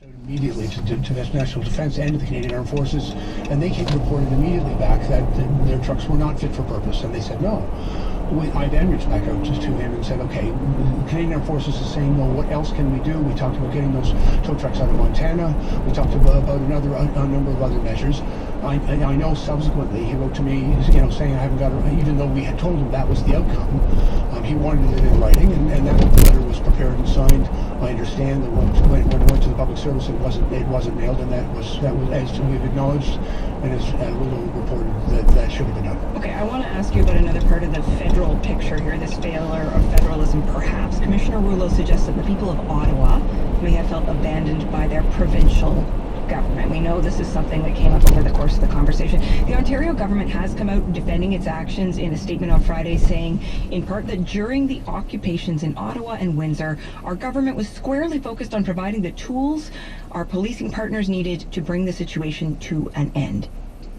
Immediately to the National Defence and to the Canadian Armed Forces, and they reported immediately back that their trucks were not fit for purpose, and they said no. I then reached back out to him and said, okay, the Canadian Armed Forces is saying, well, what else can we do? We talked about getting those tow trucks out of Montana. We talked about a number of other measures. I know subsequently he wrote to me, saying I haven't got it, even though we had told him that was the outcome. He wanted it in writing, and that letter was prepared and signed. I understand that when it went to the public service, it wasn't mailed, and that was as we've acknowledged, and as Willow reported that should have been done. Okay, I want to ask you about another part of the federal picture here, this failure of federalism perhaps. Commissioner Rouleau suggests that the people of Ottawa may have felt abandoned by their provincial government. We know this is something that came up over the course of the conversation. The Ontario government has come out defending its actions in a statement on Friday, saying in part that during the occupations in Ottawa and Windsor, our government was squarely focused on providing the tools our policing partners needed to bring the situation to an end.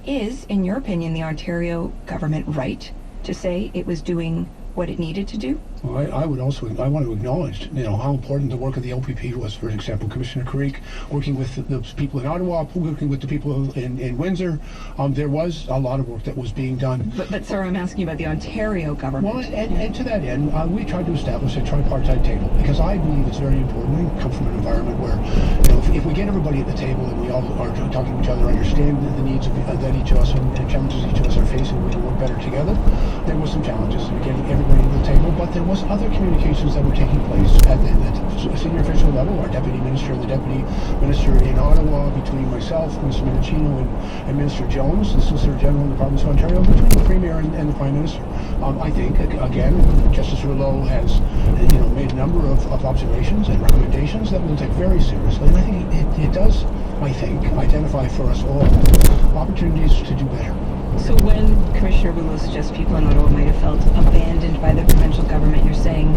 Is, in your opinion, the Ontario government right to say it was doing what it needed to do? Well, I want to acknowledge, how important the work of the OPP was. For example, Commissioner Creek working with the people in Ottawa, working with the people in Windsor. There was a lot of work that was being done. But sir, I'm asking about the Ontario government. Well, and to that end, we tried to establish a tripartite table, because I believe it's very important. We come from an environment where, if we get everybody at the table and we all are talking to each other, understand the needs that each of us and challenges each of us are facing, we can work better together. There were some challenges in getting everybody to the table, but there was other communications that were taking place at the senior official level, our deputy minister and the deputy minister in Ottawa, between myself, Mr. Mendicino, and Minister Jones, the Solicitor General in the province of Ontario, between the Premier and the Prime Minister. I think, again, Justice Rouleau has made a number of observations and recommendations that we'll take very seriously, and I think it does, identify for us all opportunities to do better. So when Commissioner Rouleau suggests people in Ottawa might have felt abandoned by the provincial government, you're saying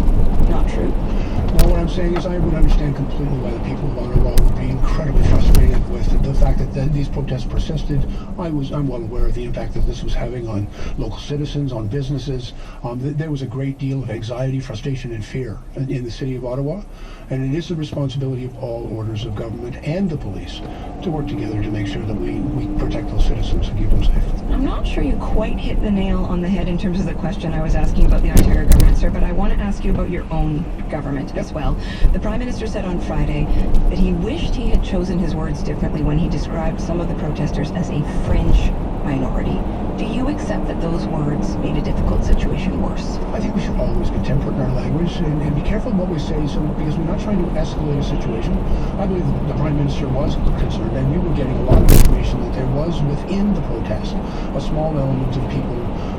not true? No, what I'm saying is I would understand completely why the people of Ottawa would be incredibly frustrated with the fact that these protests persisted. I'm well aware of the impact that this was having on local citizens, on businesses. There was a great deal of anxiety, frustration, and fear in the city of Ottawa, and it is the responsibility of all orders of government and the police to work together to make sure that we protect those citizens and keep them safe. I'm not sure you quite hit the nail on the head in terms of the question I was asking about the Ontario government, sir, but I want to ask you about your own government as well. The Prime Minister said on Friday that he wished he had chosen his words differently when he described some of the protesters as a fringe minority. Do you accept that those words made a difficult situation worse? I think we should always be temperate in our language and be careful in what we say, because we're not trying to escalate a situation. I believe the Prime Minister was concerned, and we were getting a lot of information that there was within the protest a small element of people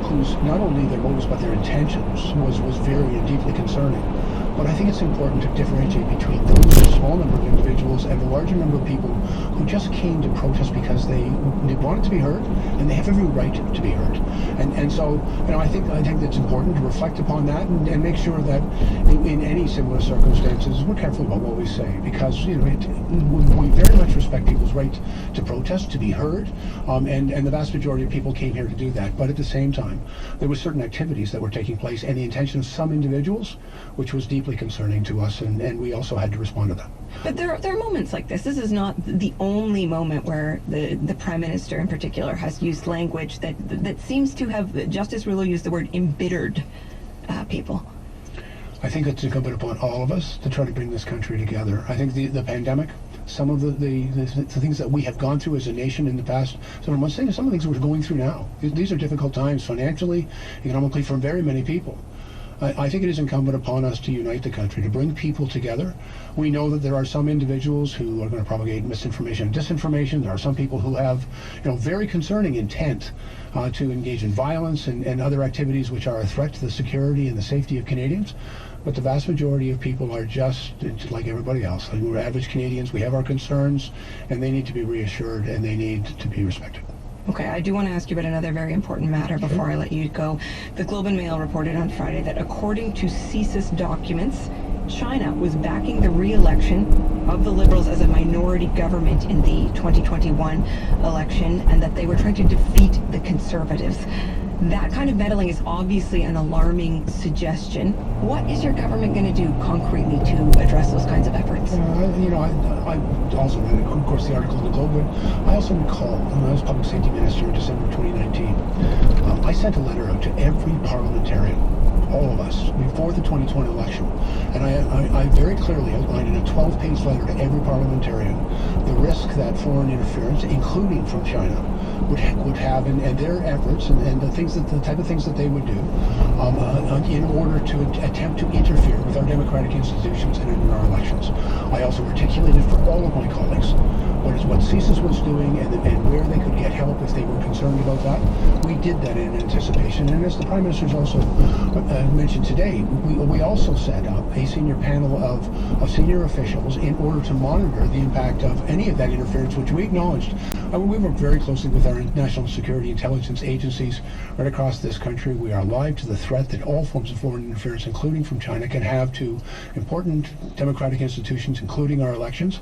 whose, not only their motives but their intentions was very and deeply concerning. But I think it's important to differentiate between those small number of individuals and the larger number of people who just came to protest because they wanted to be heard, and they have every right to be heard. And so, I think it's important to reflect upon that and make sure that in any similar circumstances we're careful about what we say, because we very much respect people's right to protest, to be heard, and the vast majority of people came here to do that. But at the same time, there were certain activities that were taking place, and the intention of some individuals, which was deeply concerning to us, and we also had to respond to that. But there are moments like this. This is not the only moment where the Prime Minister in particular has used language that seems to have, Justice Rouleau used the word embittered people. I think it's incumbent upon all of us to try to bring this country together. I think the pandemic, some of the things that we have gone through as a nation in the past, so I'm saying some of the things we're going through now. These are difficult times financially, economically, for very many people. I think it is incumbent upon us to unite the country, to bring people together. We know that there are some individuals who are going to propagate misinformation and disinformation. There are some people who have, very concerning intent to engage in violence and other activities which are a threat to the security and the safety of Canadians. But the vast majority of people are just like everybody else. We're average Canadians. We have our concerns, and they need to be reassured, and they need to be respected. Okay, I do want to ask you about another very important matter before I let you go. The Globe and Mail reported on Friday that according to CSIS documents, China was backing the re-election of the Liberals as a minority government in the 2021 election, and that they were trying to defeat the Conservatives. That kind of meddling is obviously an alarming suggestion. What is your government going to do concretely to address those kinds of efforts? I also read, of course, the article in the Globe, but I also recall when I was public safety minister in December 2019, I sent a letter out to every parliamentarian, all of us, before the 2020 election. And I very clearly outlined in a 12-page letter to every parliamentarian the risk that foreign interference, including from China, would have in their efforts and the type of things that they would do in order to attempt to interfere with our democratic institutions and in our elections. I also articulated for all of my colleagues what CSIS was doing and where they could get help if they were concerned about that. We did that in anticipation, and as the Prime Minister's also mentioned today, we also set up a senior panel of senior officials in order to monitor the impact of any of that interference, which we acknowledged. We work very closely with our national security intelligence agencies right across this country. We are alive to the threat that all forms of foreign interference, including from China, can have to important democratic institutions, including our elections.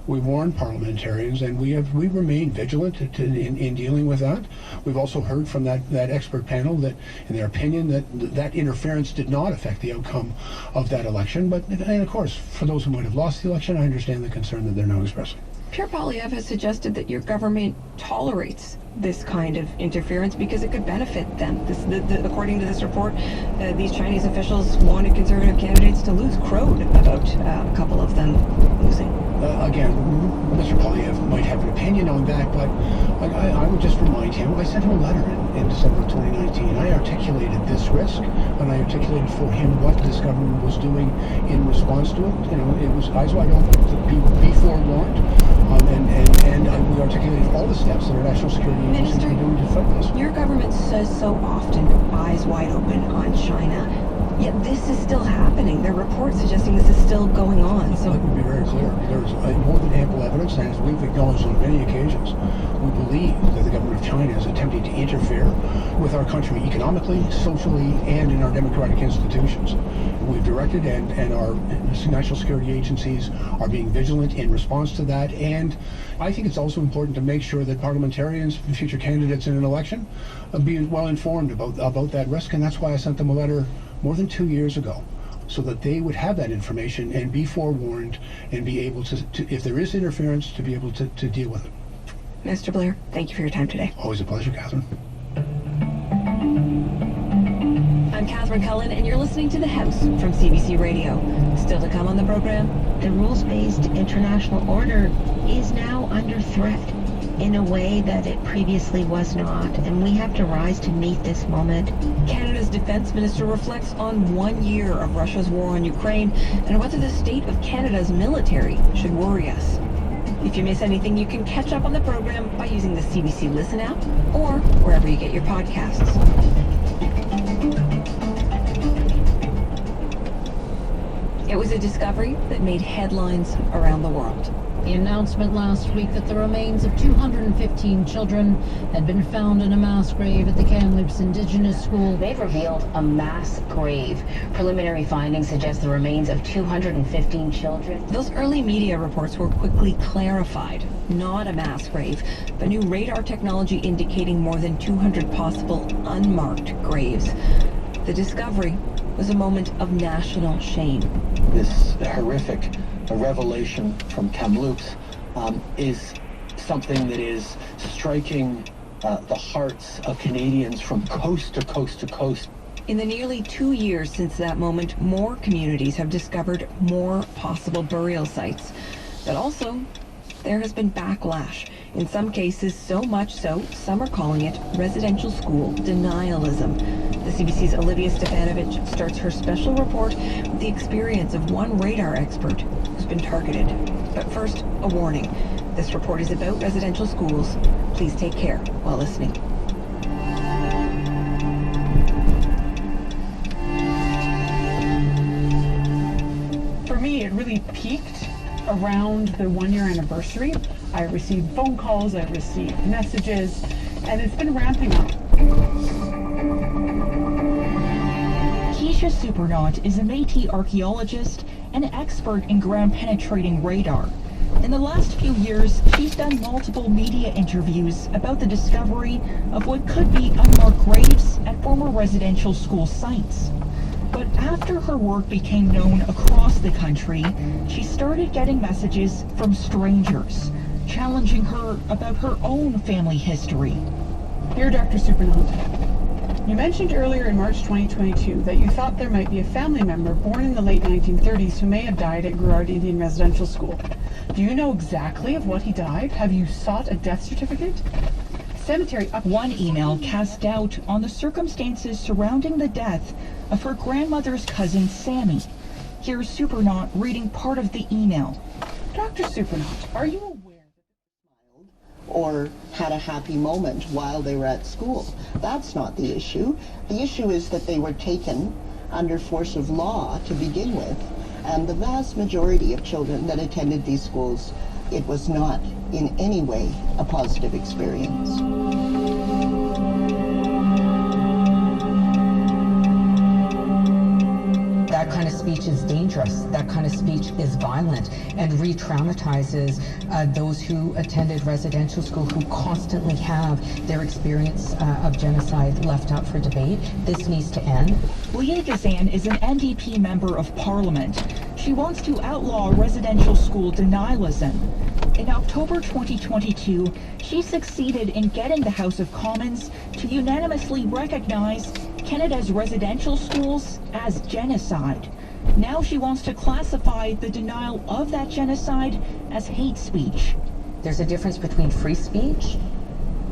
We warned parliamentarians, and we remain vigilant in dealing with that. We've also heard from that expert panel that, in their opinion, that interference did not affect the outcome of that election. And of course, for those who might have lost the election, I understand the concern that they're now expressing. Pierre Poilievre has suggested that your government tolerates this kind of interference because it could benefit them. According to this report, these Chinese officials wanted Conservative candidates to lose, crowed about a couple of them losing. Again, Mr. Poilievre might have an opinion on that, but I would just remind him, I sent him a letter in December of 2019. I articulated this risk, and I articulated for him what this government was doing in response to it. It was eyes wide open to be forewarned, and we articulated all the steps that our national security agencies are doing to fight this. Your government says so often, eyes wide open on China, yet this is still happening. There are reports suggesting this is still going on. So let me be very clear. There's more than ample evidence, and as we've acknowledged on many occasions, we believe that the government of China is attempting to interfere with our country economically, socially, and in our democratic institutions. We've directed, and our national security agencies are being vigilant in response to that. And I think it's also important to make sure that parliamentarians, future candidates in an election, be well informed about that risk. And that's why I sent them a letter more than 2 years ago, so that they would have that information and be forewarned and be able to if there is interference, to be able to deal with it. Mr. Blair, thank you for your time today. Always a pleasure, Catherine. I'm Catherine Cullen, and you're listening to The House from CBC Radio. Still to come on the program. The rules-based international order is now under threat in a way that it previously was not, and we have to rise to meet this moment. Canada's defense minister reflects on 1 year of Russia's war on Ukraine and whether the state of Canada's military should worry us. If you miss anything, you can catch up on the program by using the CBC Listen app or wherever you get your podcasts. It was a discovery that made headlines around the world. The announcement last week that the remains of 215 children had been found in a mass grave at the Kamloops Indigenous School. They've revealed a mass grave. Preliminary findings suggest the remains of 215 children. Those early media reports were quickly clarified. Not a mass grave, but new radar technology indicating more than 200 possible unmarked graves. The discovery was a moment of national shame. This horrific revelation from Kamloops is something that is striking the hearts of Canadians from coast to coast to coast. In the nearly 2 years since that moment, more communities have discovered more possible burial sites. But also, there has been backlash. In some cases, so much so, some are calling it residential school denialism. The CBC's Olivia Stefanovich starts her special report with the experience of one radar expert who's been targeted. But first, a warning. This report is about residential schools. Please take care while listening. For me, it really peaked around the 1 year anniversary. I received phone calls, I received messages, and it's been ramping up. Keisha Supernaut is a Métis archaeologist and expert in ground-penetrating radar. In the last few years, she's done multiple media interviews about the discovery of what could be unmarked graves at former residential school sites. But after her work became known across the country, she started getting messages from strangers, challenging her about her own family history. Dear Dr. Supernaut, you mentioned earlier in March 2022 that you thought there might be a family member born in the late 1930s who may have died at Girard Indian Residential School. Do you know exactly of what he died? Have you sought a death certificate? Cemetery up. One email cast doubt on the circumstances surrounding the death of her grandmother's cousin Sammy. Here's Supernaut reading part of the email. Dr. Supernaut, are you aware or had a happy moment while they were at school? That's not the issue. The issue is that they were taken under force of law to begin with, and the vast majority of children that attended these schools, it was not in any way a positive experience. That kind of speech is dangerous. That kind of speech is violent and re-traumatizes those who attended residential school, who constantly have their experience of genocide left up for debate. This needs to end. Leah Gazan is an NDP member of Parliament. She wants to outlaw residential school denialism. In October 2022, she succeeded in getting the House of Commons to unanimously recognize Canada's residential schools as genocide. Now she wants to classify the denial of that genocide as hate speech. There's a difference between free speech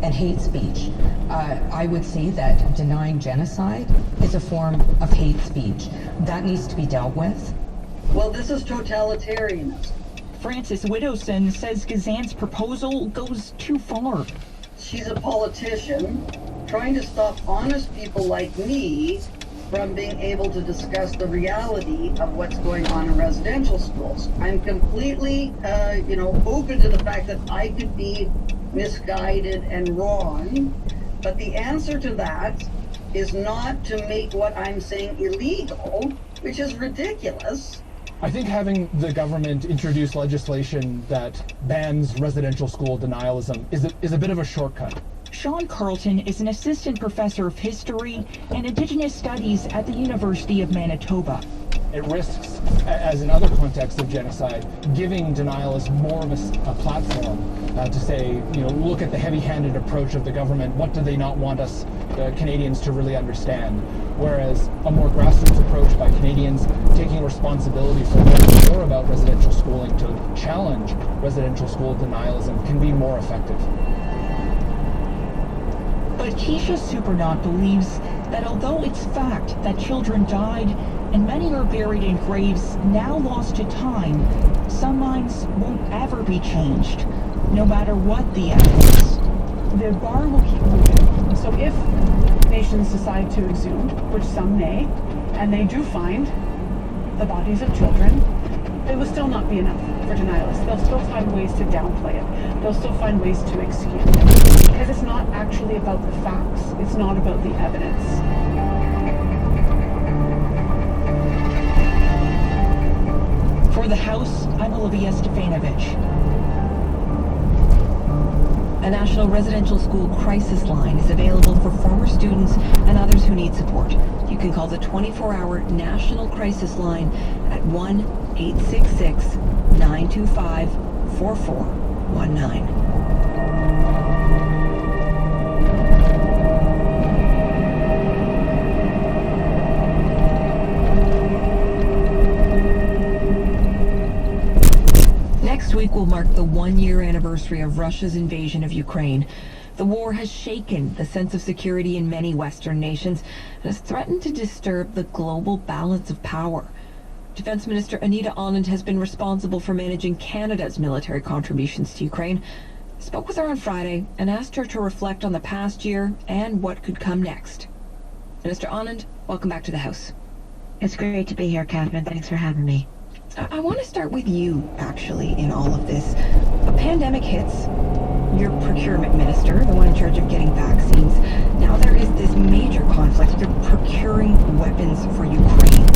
and hate speech. I would say that denying genocide is a form of hate speech. That needs to be dealt with. Well, this is totalitarianism. Frances Widowson says Gazan's proposal goes too far. She's a politician trying to stop honest people like me from being able to discuss the reality of what's going on in residential schools. I'm completely, open to the fact that I could be misguided and wrong, but the answer to that is not to make what I'm saying illegal, which is ridiculous. I think having the government introduce legislation that bans residential school denialism is a bit of a shortcut. Sean Carlton is an assistant professor of history and Indigenous studies at the University of Manitoba. It risks, as in other contexts of genocide, giving denialists more of a platform to say, look at the heavy-handed approach of the government. What do they not want us Canadians to really understand? Whereas a more grassroots approach by Canadians taking responsibility for learning more about residential schooling to challenge residential school denialism can be more effective. But Keisha Supernaut believes that although it's fact that children died and many are buried in graves now lost to time, some minds won't ever be changed, no matter what the evidence. The bar will keep moving. So if nations decide to exhume, which some may, and they do find the bodies of children, it will still not be enough for denialists. They'll still find ways to downplay it. They'll still find ways to excuse it. Because it's not actually about the facts. It's not about the evidence. For the House, I'm Olivia Stefanovich. A national residential school crisis line is available for former students and others who need support. You can call the 24-hour national crisis line at 1-866-925-4419. Next week will mark the one-year anniversary of Russia's invasion of Ukraine. The war has shaken the sense of security in many Western nations and has threatened to disturb the global balance of power. Defense Minister Anita Anand has been responsible for managing Canada's military contributions to Ukraine. I spoke with her on Friday and asked her to reflect on the past year and what could come next. Minister Anand, welcome back to the House. It's great to be here, Catherine. Thanks for having me. I want to start with you, actually, in all of this. A pandemic hits. You're procurement minister, the one in charge of getting vaccines. Now there is this major conflict. You're procuring weapons for Ukraine.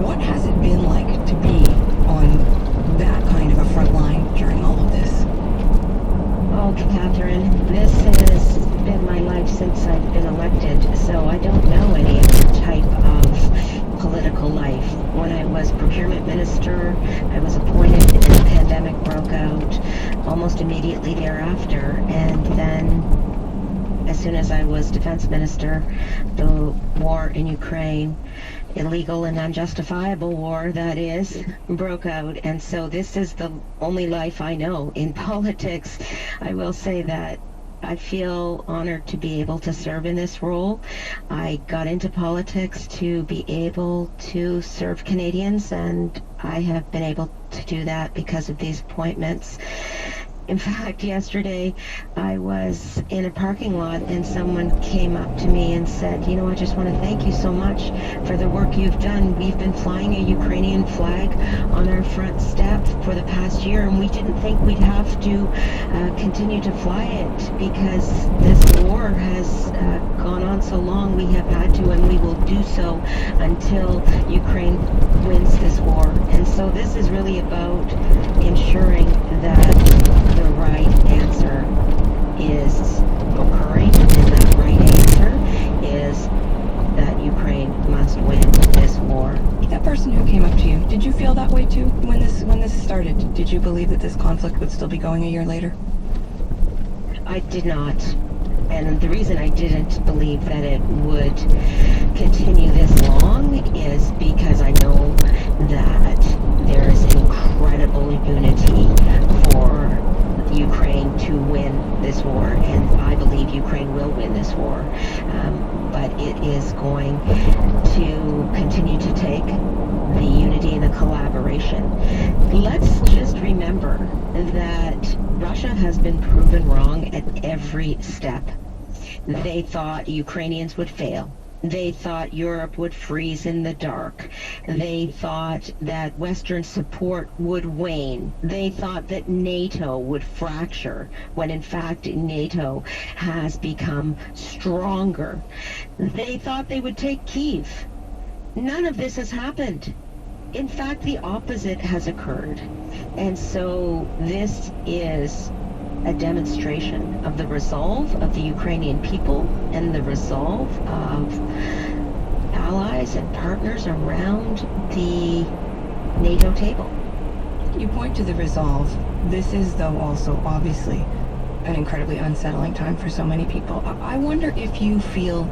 What has it been like to be on that kind of a front line during procurement minister. I was appointed and the pandemic broke out almost immediately thereafter. And then as soon as I was defense minister, the war in Ukraine, illegal and unjustifiable war, that is, broke out. And so this is the only life I know in politics. I will say that I feel honored to be able to serve in this role. I got into politics to be able to serve Canadians, and I have been able to do that because of these appointments. In fact, yesterday I was in a parking lot and someone came up to me and said, you know, I just want to thank you so much for the work you've done. We've been flying a Ukrainian flag on our front step for the past year, and we didn't think we'd have to continue to fly it because this war has gone on so long. We have had to, and we will do so until Ukraine wins this war. And so this is really about ensuring that the right answer is occurring, and that right answer is that Ukraine must win this war. That person who came up to you, did you feel that way too when this started? Did you believe that this conflict would still be going a year later? I did not. And the reason I didn't believe that it would continue this long is because I know that there is incredible unity for Ukraine to win this war, and I believe Ukraine will win this war. But it is going to continue to take the unity and the collaboration. Let's just remember that Russia has been proven wrong at every step. They thought Ukrainians would fail. They thought Europe would freeze in the dark. They thought that Western support would wane. They thought that NATO would fracture, when in fact NATO has become stronger. They thought they would take Kyiv. None of this has happened. In fact, the opposite has occurred. And so this is a demonstration of the resolve of the Ukrainian people and the resolve of allies and partners around the NATO table. You point to the resolve. This is, though, also obviously an incredibly unsettling time for so many people. I wonder if you feel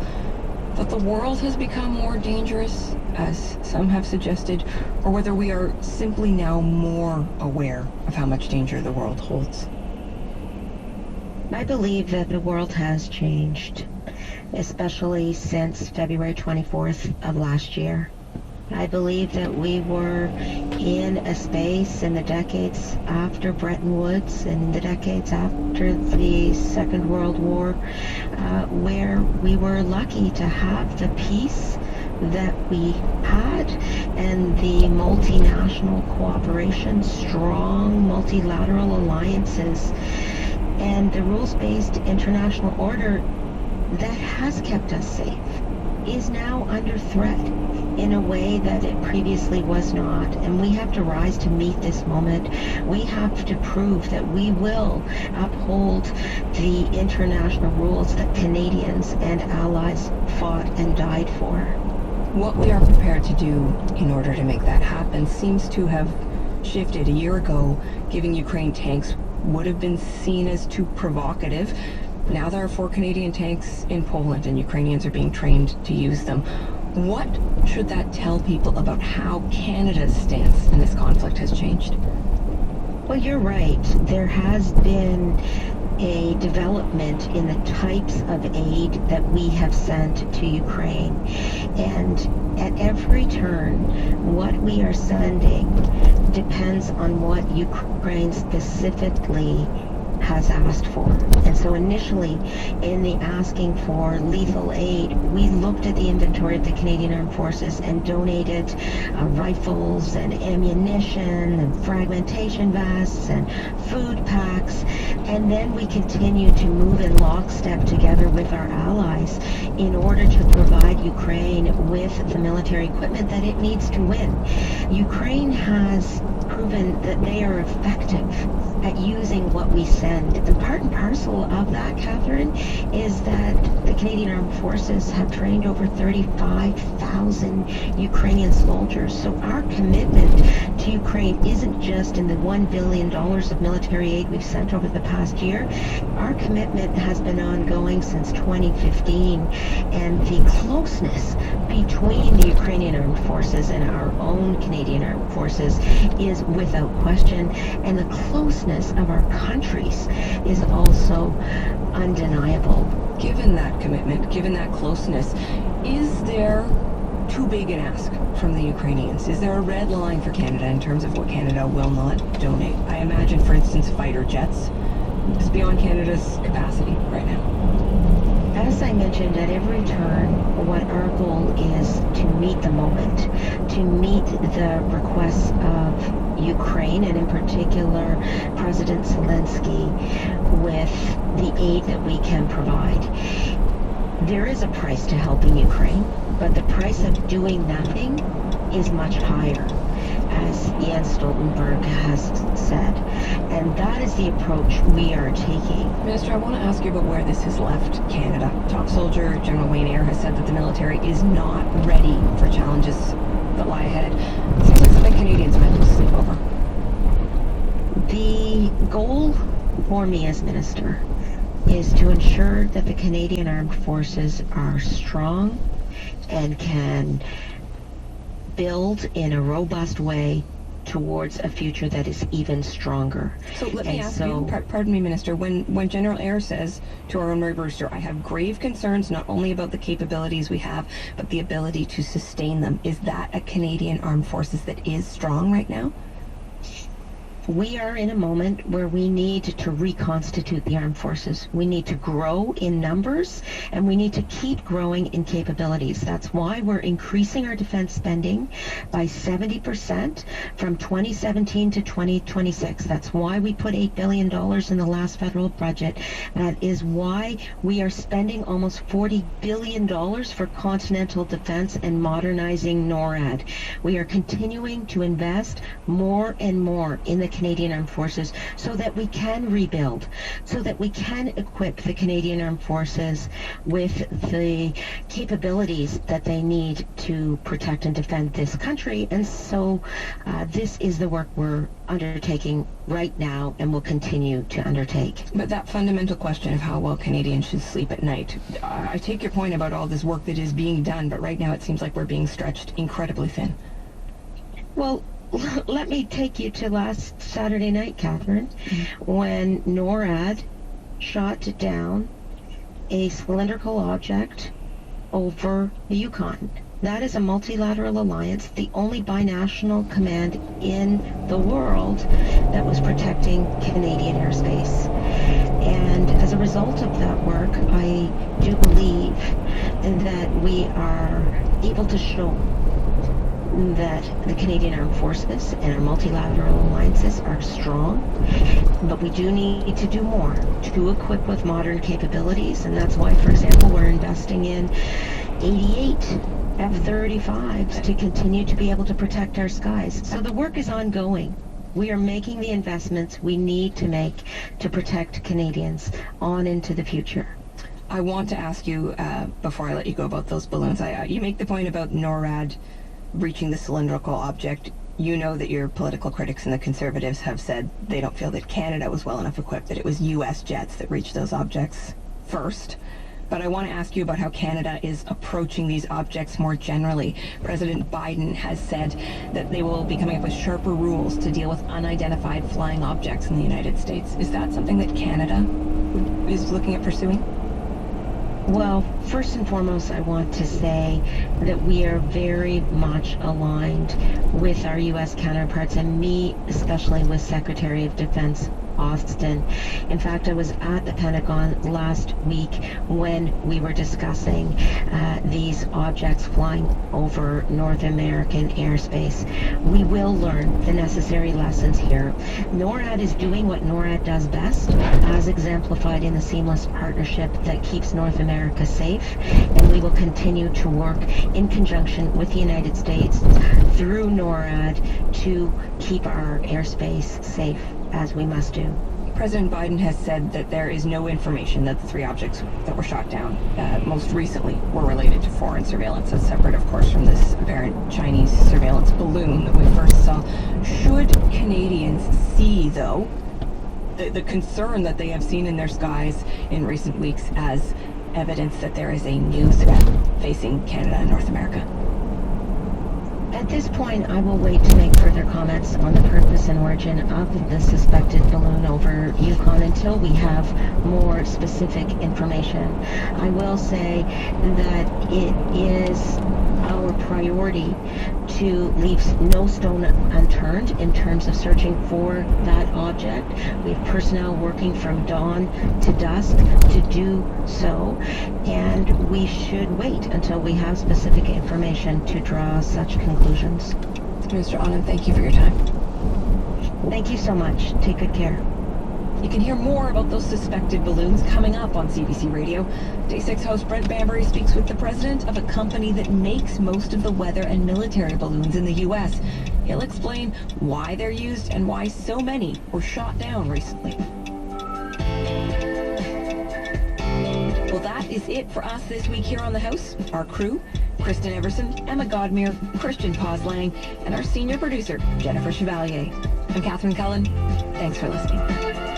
that the world has become more dangerous, as some have suggested, or whether we are simply now more aware of how much danger the world holds. I believe that the world has changed, especially since February 24th of last year. I believe that we were in a space in the decades after Bretton Woods and the decades after the Second World War, where we were lucky to have the peace that we had and the multinational cooperation, strong multilateral alliances, and the rules-based international order that has kept us safe is now under threat in a way that it previously was not. And we have to rise to meet this moment. We have to prove that we will uphold the international rules that Canadians and allies fought and died for. What we are prepared to do in order to make that happen seems to have shifted. A year ago, giving Ukraine tanks would have been seen as too provocative. Now there are 4 Canadian tanks in Poland, and Ukrainians are being trained to use them. What should that tell people about how Canada's stance in this conflict has changed? Well, you're right. There has been a development in the types of aid that we have sent to Ukraine. And at every turn, what we are sending depends on what Ukraine specifically has asked for. And so initially, in the asking for lethal aid, we looked at the inventory of the Canadian Armed Forces and donated rifles and ammunition and fragmentation vests and food packs And then we continue to move in lockstep together with our allies in order to provide Ukraine with the military equipment that it needs to win. Ukraine has proven that they are effective at using what we send. And part and parcel of that, Catherine, is that the Canadian Armed Forces have trained over 35,000 Ukrainian soldiers. So our commitment to Ukraine isn't just in the $1 billion of military aid we've sent over the past year. Our commitment has been ongoing since 2015, and the closeness between the Ukrainian Armed Forces and our own Canadian Armed Forces is without question, and the closeness of our countries is also undeniable. Given that commitment, given that closeness, is there too big an ask from the Ukrainians? Is there a red line for Canada in terms of what Canada will not donate? I imagine, for instance, fighter jets is beyond Canada's capacity right now. As I mentioned at every turn, what our goal is to meet the moment, to meet the requests of Ukraine, and in particular President Zelensky, with the aid that we can provide. There is a price to helping Ukraine, but the price of doing nothing is much higher, as Jens Stoltenberg has said. And that is the approach we are taking. Minister, I want to ask you about where this has left Canada. Top soldier General Wayne Eyre has said that the military is not ready for challenges that lie ahead. It seems like something Canadians might lose sleep over. The goal for me as minister is to ensure that the Canadian Armed Forces are strong and can build in a robust way towards a future that is even stronger. So let me ask you, pardon me, Minister, when General Eyre says to our own Murray Brewster, I have grave concerns not only about the capabilities we have, but the ability to sustain them, is that a Canadian Armed Forces that is strong right now? We are in a moment where we need to reconstitute the armed forces. We need to grow in numbers, and we need to keep growing in capabilities. That's why we're increasing our defense spending by 70% from 2017 to 2026. That's why we put $8 billion in the last federal budget. That is why we are spending almost $40 billion for continental defense and modernizing NORAD. We are continuing to invest more and more in the Canadian Armed Forces so that we can rebuild, so that we can equip the Canadian Armed Forces with the capabilities that they need to protect and defend this country. And so this is the work we're undertaking right now and will continue to undertake. But that fundamental question of how well Canadians should sleep at night, I take your point about all this work that is being done, but right now it seems like we're being stretched incredibly thin. Well, let me take you to last Saturday night, Catherine, when NORAD shot down a cylindrical object over the Yukon. That is a multilateral alliance, the only binational command in the world that was protecting Canadian airspace. And as a result of that work, I do believe that we are able to show that the Canadian Armed Forces and our multilateral alliances are strong, but we do need to do more to equip with modern capabilities, and that's why, for example, we're investing in 88 F-35s to continue to be able to protect our skies. So the work is ongoing. We are making the investments we need to make to protect Canadians on into the future. I want to ask you, before I let you go, about those balloons. You make the point about NORAD reaching the cylindrical object. You know that your political critics and the Conservatives have said they don't feel that Canada was well enough equipped, that it was U.S. jets that reached those objects first. But I want to ask you about how Canada is approaching these objects more generally. President Biden has said that they will be coming up with sharper rules to deal with unidentified flying objects in the United States. Is that something that Canada is looking at pursuing? Well, first and foremost, I want to say that we are very much aligned with our U.S. counterparts, and me especially with Secretary of Defense Austin. In fact, I was at the Pentagon last week when we were discussing these objects flying over North American airspace. We will learn the necessary lessons here. NORAD is doing what NORAD does best, as exemplified in the seamless partnership that keeps North America safe, and we will continue to work in conjunction with the United States through NORAD to keep our airspace safe, as we must do. President Biden has said that there is no information that the 3 objects that were shot down most recently were related to foreign surveillance. That's separate, of course, from this apparent Chinese surveillance balloon that we first saw. Should Canadians see, though, the concern that they have seen in their skies in recent weeks as evidence that there is a new threat facing Canada and North America? At this point, I will wait to make further comments on the purpose and origin of the suspected balloon over Yukon until we have more specific information. I will say that it is our priority to leave no stone unturned in terms of searching for that object. We have personnel working from dawn to dusk to do so, and we should wait until we have specific information to draw such conclusions. Mr. Anand, thank you for your time. Thank you so much. Take good care. You can hear more about those suspected balloons coming up on CBC Radio. Day 6 host Brent Bambury speaks with the president of a company that makes most of the weather and military balloons in the U.S. He'll explain why they're used and why so many were shot down recently. Well, that is it for us this week here on The House. Our crew, Kristen Everson, Emma Godmere, Christian Poslang, and our senior producer, Jennifer Chevalier. I'm Catherine Cullen. Thanks for listening.